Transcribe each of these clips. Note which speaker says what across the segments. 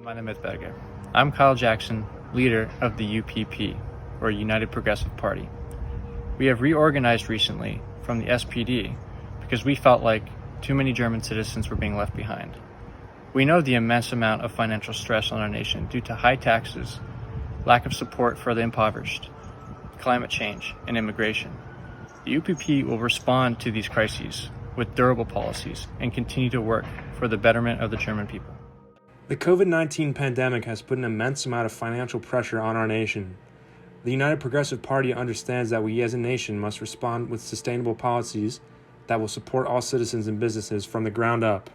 Speaker 1: Meine Mitbürger. I'm Kyle Jackson, leader of the UPP, or United Progressive Party. We have reorganized recently from the SPD because we felt like too many German citizens were being left behind. We know the immense amount of financial stress on our nation due to high taxes, lack of support for the impoverished, climate change, and immigration. The UPP will respond to these crises with durable policies and continue to work for the betterment of the German people.
Speaker 2: The COVID-19 pandemic has put an immense amount of financial pressure on our nation. The United Progressive Party understands that we as a nation must respond with sustainable policies that will support all citizens and businesses from the ground up.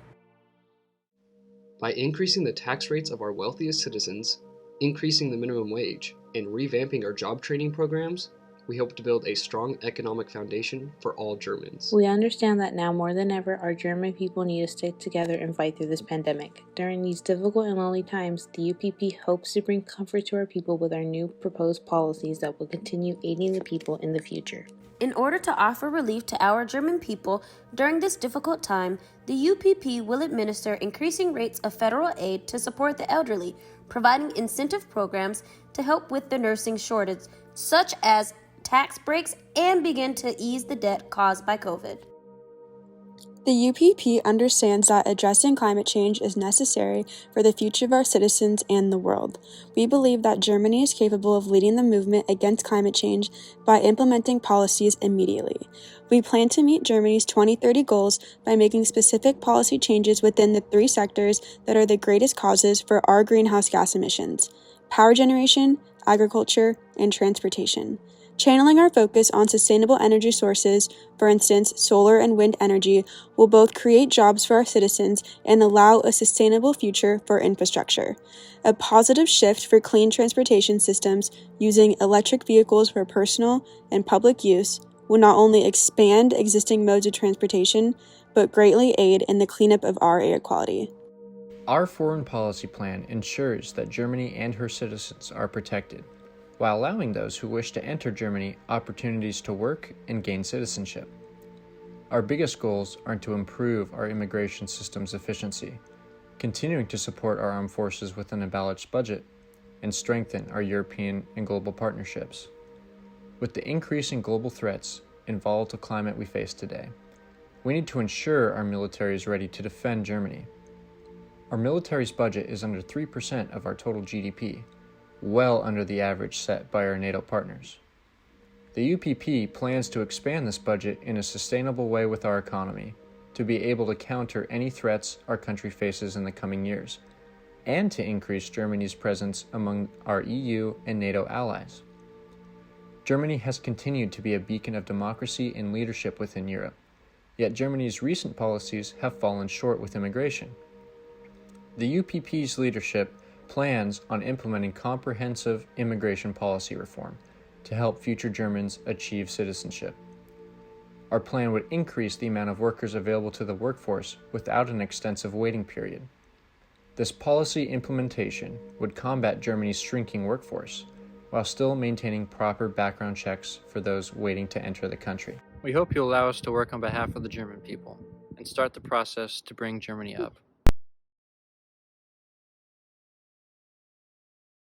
Speaker 3: By increasing the tax rates of our wealthiest citizens, increasing the minimum wage, and revamping our job training programs, we hope to build a strong economic foundation for all Germans.
Speaker 4: We understand that now more than ever, our German people need to stick together and fight through this pandemic. During these difficult and lonely times, the UPP hopes to bring comfort to our people with our new proposed policies that will continue aiding the people in the future.
Speaker 5: In order to offer relief to our German people during this difficult time, the UPP will administer increasing rates of federal aid to support the elderly, providing incentive programs to help with the nursing shortage, such as tax breaks, and begin to ease the debt caused by COVID.
Speaker 6: The UPP understands that addressing climate change is necessary for the future of our citizens and the world. We believe that Germany is capable of leading the movement against climate change by implementing policies immediately. We plan to meet Germany's 2030 goals by making specific policy changes within the three sectors that are the greatest causes for our greenhouse gas emissions: power generation, agriculture, and transportation. Channeling our focus on sustainable energy sources, for instance, solar and wind energy, will both create jobs for our citizens and allow a sustainable future for infrastructure. A positive shift for clean transportation systems using electric vehicles for personal and public use will not only expand existing modes of transportation, but greatly aid in the cleanup of our air quality.
Speaker 1: Our foreign policy plan ensures that Germany and her citizens are protected, while allowing those who wish to enter Germany opportunities to work and gain citizenship. Our biggest goals are to improve our immigration system's efficiency, continuing to support our armed forces within a balanced budget, and strengthen our European and global partnerships. With the increasing global threats and volatile climate we face today, we need to ensure our military is ready to defend Germany. Our military's budget is under 3% of our total GDP, well under the average set by our NATO partners. The UPP plans to expand this budget in a sustainable way with our economy to be able to counter any threats our country faces in the coming years, and to increase Germany's presence among our EU and NATO allies. Germany has continued to be a beacon of democracy and leadership within Europe, yet Germany's recent policies have fallen short with immigration. The UPP's leadership plans on implementing comprehensive immigration policy reform to help future Germans achieve citizenship. Our plan would increase the amount of workers available to the workforce without an extensive waiting period. This policy implementation would combat Germany's shrinking workforce while still maintaining proper background checks for those waiting to enter the country. We hope you'll allow us to work on behalf of the German people and start the process to bring Germany up.